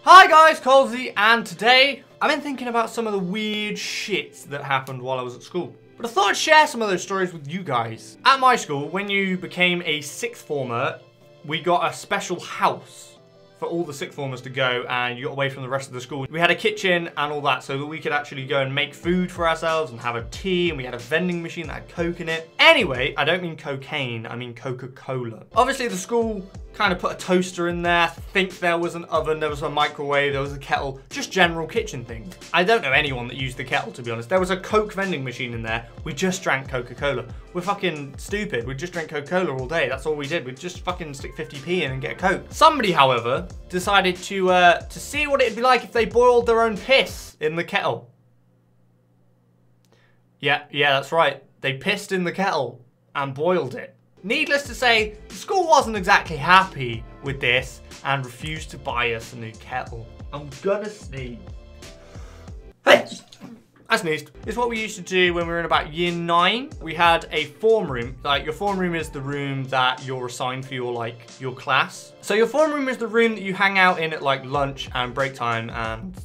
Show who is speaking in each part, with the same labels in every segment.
Speaker 1: Hi guys, Colesy, and today I've been thinking about some of the weird shit that happened while I was at school. But I thought I'd share some of those stories with you guys. At my school, when you became a sixth former, we got a special house for all the sixth formers to go, and you got away from the rest of the school. We had a kitchen and all that so that we could actually go and make food for ourselves and have a tea, and we had a vending machine that had Coke in it. Anyway, I don't mean cocaine, I mean Coca-Cola. Obviously the school kind of put a toaster in there. I think there was an oven, there was a microwave, there was a kettle, just general kitchen things. I don't know anyone that used the kettle, to be honest. There was a Coke vending machine in there. We just drank Coca-Cola. We're fucking stupid. We just drank Coca-Cola all day. That's all we did. We'd just fucking stick 50p in and get a Coke. Somebody, however, decided to see what it'd be like if they boiled their own piss in the kettle. Yeah, that's right. They pissed in the kettle and boiled it. Needless to say, the school wasn't exactly happy with this and refused to buy us a new kettle. I'm gonna sneeze. Hey! I sneezed. It's what we used to do when we were in about year 9. We had a form room. Like, your form room is the room that you're assigned for your class. So your form room is the room that you hang out in at like lunch and break time, and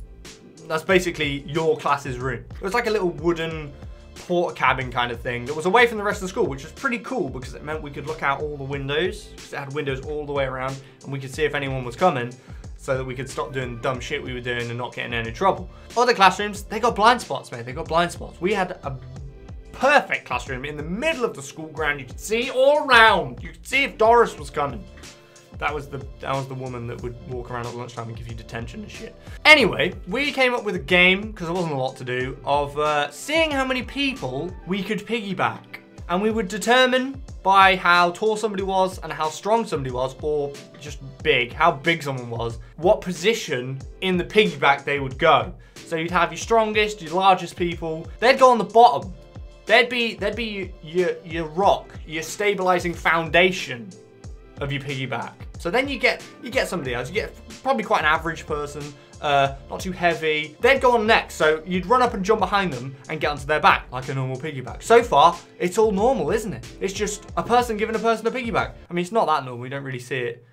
Speaker 1: that's basically your class's room. It was like a little wooden porta cabin kind of thing that was away from the rest of the school, which was pretty cool because it meant we could look out all the windows, because it had windows all the way around, and we could see if anyone was coming so that we could stop doing the dumb shit we were doing and not getting in any trouble. Other classrooms, they got blind spots, mate. They got blind spots. We had a perfect classroom in the middle of the school ground. You could see all around. You could see if Doris was coming. That was the woman that would walk around at lunchtime and give you detention and shit. Anyway, we came up with a game, because there wasn't a lot to do, of seeing how many people we could piggyback. And we would determine by how tall somebody was and how strong somebody was, or just big, how big someone was, what position in the piggyback they would go. So you'd have your strongest, your largest people. They'd go on the bottom. They'd be your rock, your stabilizing foundation of your piggyback. So then you get somebody else. You get probably quite an average person, not too heavy. They'd go on next, so you'd run up and jump behind them and get onto their back like a normal piggyback. So far, it's all normal, isn't it? It's just a person giving a person a piggyback. I mean, it's not that normal. You don't really see it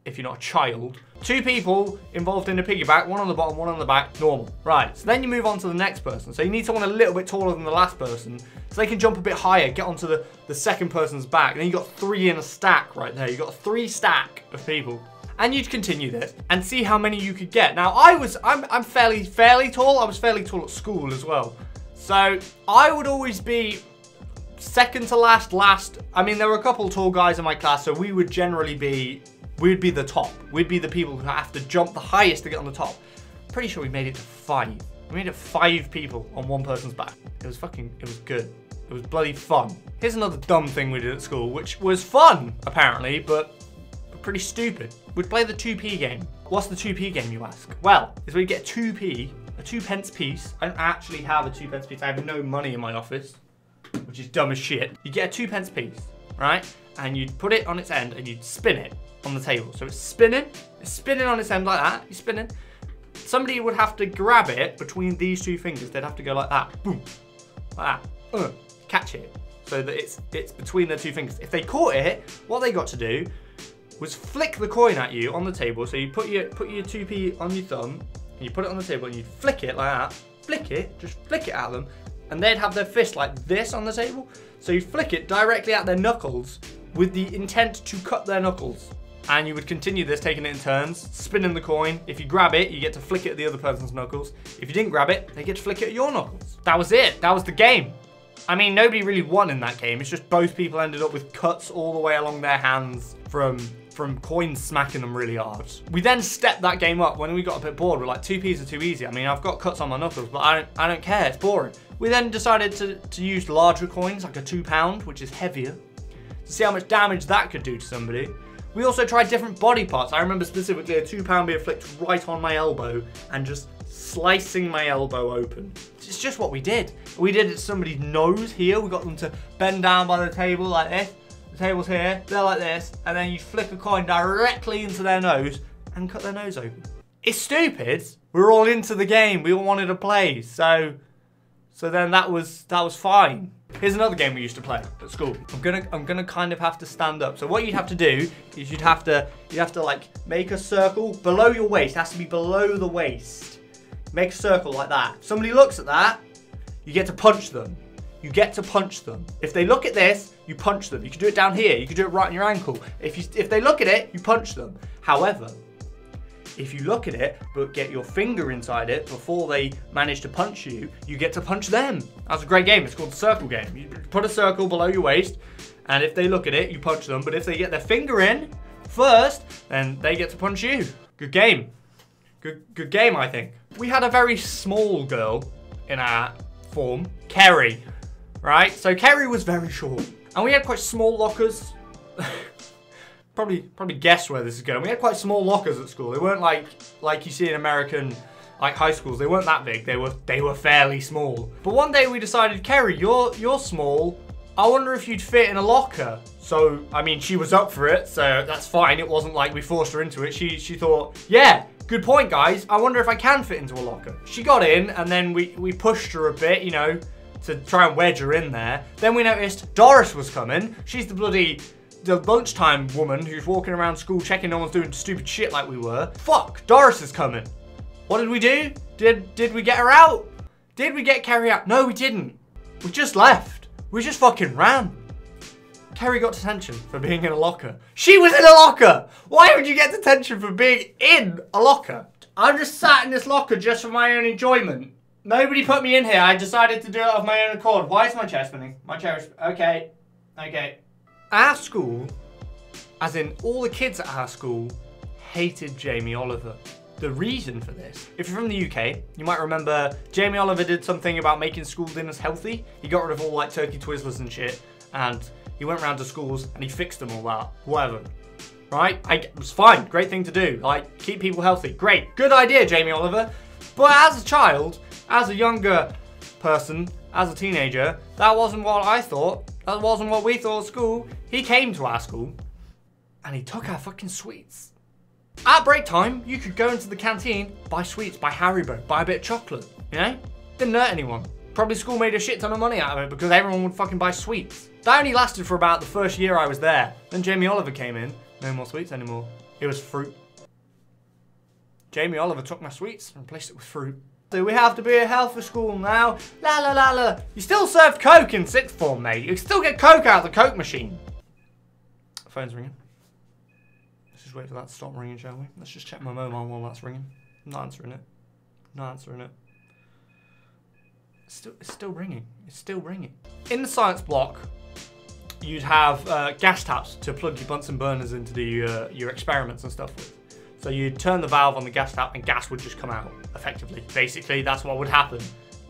Speaker 1: if you're not a child. 2 people involved in a piggyback, one on the bottom, one on the back, normal. Right, so then you move on to the next person. So you need someone a little bit taller than the last person, so they can jump a bit higher, get onto the second person's back. Then you got 3 in a stack right there. You got a 3 stack of people. And you'd continue this and see how many you could get. Now I'm fairly tall. I was fairly tall at school as well. So I would always be second to last. I mean, there were a couple tall guys in my class, so we would generally be, we'd be the top. We'd be the people who have to jump the highest to get on the top. Pretty sure we made it to 5. We made it 5 people on one person's back. It was good. It was bloody fun. Here's another dumb thing we did at school, which was fun, apparently, but pretty stupid. We'd play the 2p game. What's the 2p game, you ask? Well, is we get 2p, a 2p piece. I don't actually have a 2p piece. I have no money in my office, which is dumb as shit. You get a 2p piece, right? And you'd put it on its end and you'd spin it on the table. So it's spinning on its end like that. You're spinning. Somebody would have to grab it between these 2 fingers. They'd have to go like that, boom, like that, catch it, so that it's between their 2 fingers. If they caught it, what they got to do was flick the coin at you on the table. So you put your 2p on your thumb, and you put it on the table, and you flick it like that. Flick it, just flick it at them, and they'd have their fist like this on the table. So you flick it directly at their knuckles with the intent to cut their knuckles. And you would continue this, taking it in turns, spinning the coin. If you grab it, you get to flick it at the other person's knuckles. If you didn't grab it, they get to flick it at your knuckles. That was it. That was the game. I mean, nobody really won in that game. It's just both people ended up with cuts all the way along their hands from coins smacking them really hard. We then stepped that game up when we got a bit bored. We're like, 2p's are too easy. I mean, I've got cuts on my knuckles, but I don't care. It's boring. We then decided to use larger coins, like a £2, which is heavier, to see how much damage that could do to somebody. We also tried different body parts. I remember specifically a £2 being flicked right on my elbow and just slicing my elbow open. It's just what we did. We did it to somebody's nose here. We got them to bend down by the table like this. The table's here, they're like this, and then you flick a coin directly into their nose and cut their nose open. It's stupid. We're all into the game. We all wanted to play, so So then that was fine. Here's another game we used to play at school. I'm gonna kind of have to stand up. So what you'd have to do is you'd have to like make a circle below your waist. It has to be below the waist. Make a circle like that. If somebody looks at that, you get to punch them. You get to punch them. If they look at this, you punch them. You can do it down here. You can do it right on your ankle. If they look at it, you punch them. However, if you look at it, but get your finger inside it before they manage to punch you, you get to punch them. That's a great game. It's called the circle game. You put a circle below your waist, and if they look at it, you punch them. But if they get their finger in first, then they get to punch you. Good game. Good game, I think. We had a very small girl in our form, Kerry, right? So Kerry was very short. And we had quite small lockers. Probably guess where this is going. We had quite small lockers at school. They weren't like you see in American high schools. They weren't that big. They were fairly small. But one day we decided, Kerry, you're small. I wonder if you'd fit in a locker. So I mean, she was up for it, so that's fine. It wasn't like we forced her into it. She thought, yeah, good point, guys. I wonder if I can fit into a locker. She got in, and then we pushed her a bit, you know, to try and wedge her in there. Then we noticed Doris was coming. She's the lunchtime woman who's walking around school checking no one's doing stupid shit like we were. Fuck, Doris is coming. What did we do? Did we get her out? Did we get Kerry out? No, we didn't. We just left. We just fucking ran. Kerry got detention for being in a locker. She was in a locker! Why would you get detention for being in a locker? I'm just sat in this locker just for my own enjoyment. Nobody put me in here. I decided to do it of my own accord. Why is my chair spinning? My chair is... Okay. Our school, as in all the kids at our school, hated Jamie Oliver. The reason for this, if you're from the UK, you might remember Jamie Oliver did something about making school dinners healthy. He got rid of all like turkey twizzlers and shit, and he went around to schools and he fixed them all that. Whatever. Right? It was fine. Great thing to do. Like, keep people healthy. Great. Good idea, Jamie Oliver. But as a child, as a younger person, as a teenager, that wasn't what I thought. That wasn't what we thought at school. He came to our school and he took our fucking sweets. At break time, you could go into the canteen, buy sweets, buy Haribo, buy a bit of chocolate, you know? Didn't hurt anyone. Probably school made a shit ton of money out of it because everyone would fucking buy sweets. That only lasted for about the first year I was there. Then Jamie Oliver came in. No more sweets anymore. It was fruit. Jamie Oliver took my sweets and replaced it with fruit. Do we have to be a healthy school now? La la la la. You still serve Coke in sixth form, mate. You still get Coke out of the Coke machine. Phone's ringing. Let's just wait for that to stop ringing, shall we? Let's just check my mobile while that's ringing. I'm not answering it. Not answering it. It's still ringing. It's still ringing. In the science block, you'd have gas taps to plug your Bunsen burners into your experiments and stuff with. So you'd turn the valve on the gas tap and gas would just come out, effectively. Basically, that's what would happen.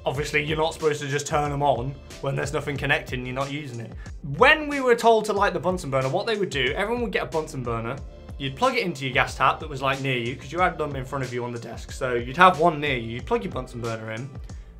Speaker 1: Obviously, you're not supposed to just turn them on when there's nothing connected and you're not using it. When we were told to light the Bunsen burner, what they would do, everyone would get a Bunsen burner. You'd plug it into your gas tap that was like near you, because you had them in front of you on the desk. So you'd have one near you, you'd plug your Bunsen burner in.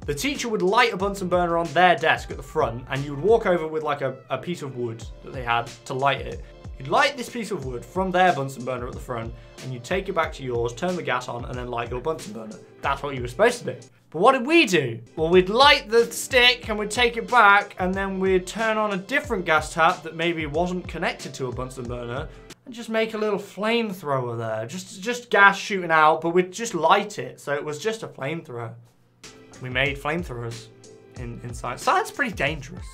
Speaker 1: The teacher would light a Bunsen burner on their desk at the front, and you would walk over with like a piece of wood that they had to light it. You'd light this piece of wood from their Bunsen burner at the front, and you'd take it back to yours, turn the gas on, and then light your Bunsen burner. That's what you were supposed to do. But what did we do? Well, we'd light the stick and we'd take it back, and then we'd turn on a different gas tap that maybe wasn't connected to a Bunsen burner, and just make a little flamethrower there. Just gas shooting out, but we'd just light it, so it was just a flamethrower. We made flamethrowers in science. Science is pretty dangerous.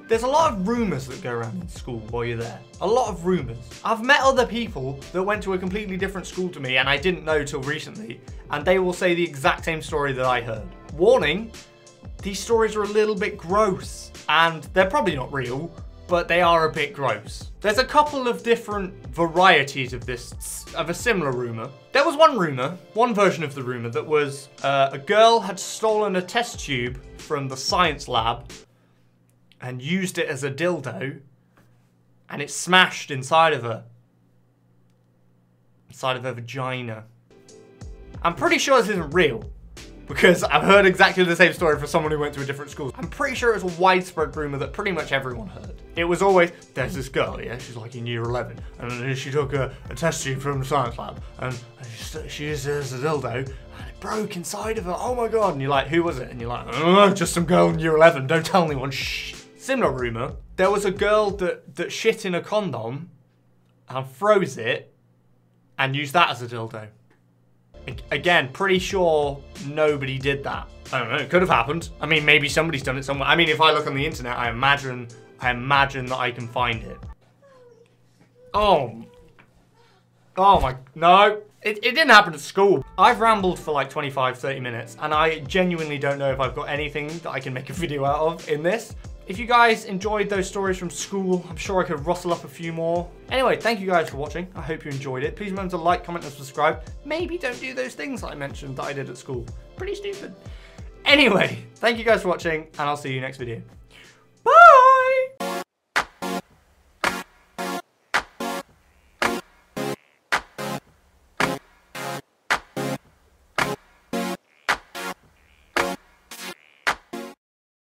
Speaker 1: There's a lot of rumours that go around in school while you're there. A lot of rumours. I've met other people that went to a completely different school to me and I didn't know till recently, and they will say the exact same story that I heard. Warning, these stories are a little bit gross, and they're probably not real, but they are a bit gross. There's a couple of different varieties of a similar rumour. There was one rumour, one version of the rumour that was a girl had stolen a test tube from the science lab and used it as a dildo, and it smashed inside of her. Inside of her vagina. I'm pretty sure this isn't real, because I've heard exactly the same story from someone who went to a different school. I'm pretty sure it was a widespread rumour that pretty much everyone heard. It was always, there's this girl, yeah, she's like in year 11, and she took a test tube from the science lab, and she used it as a dildo, and it broke inside of her. Oh my God. And you're like, who was it? And you're like, oh, just some girl in year 11. Don't tell anyone. Shh. Similar rumor. There was a girl that shit in a condom and froze it and used that as a dildo. Again, pretty sure nobody did that. I don't know, it could have happened. I mean, maybe somebody's done it somewhere. I mean, if I look on the internet, I imagine that I can find it. Oh my, no. It didn't happen at school. I've rambled for like 25, 30 minutes, and I genuinely don't know if I've got anything that I can make a video out of in this. If you guys enjoyed those stories from school, I'm sure I could rustle up a few more. Anyway, thank you guys for watching. I hope you enjoyed it. Please remember to like, comment, and subscribe. Maybe don't do those things that I mentioned that I did at school. Pretty stupid. Anyway, thank you guys for watching, and I'll see you next video.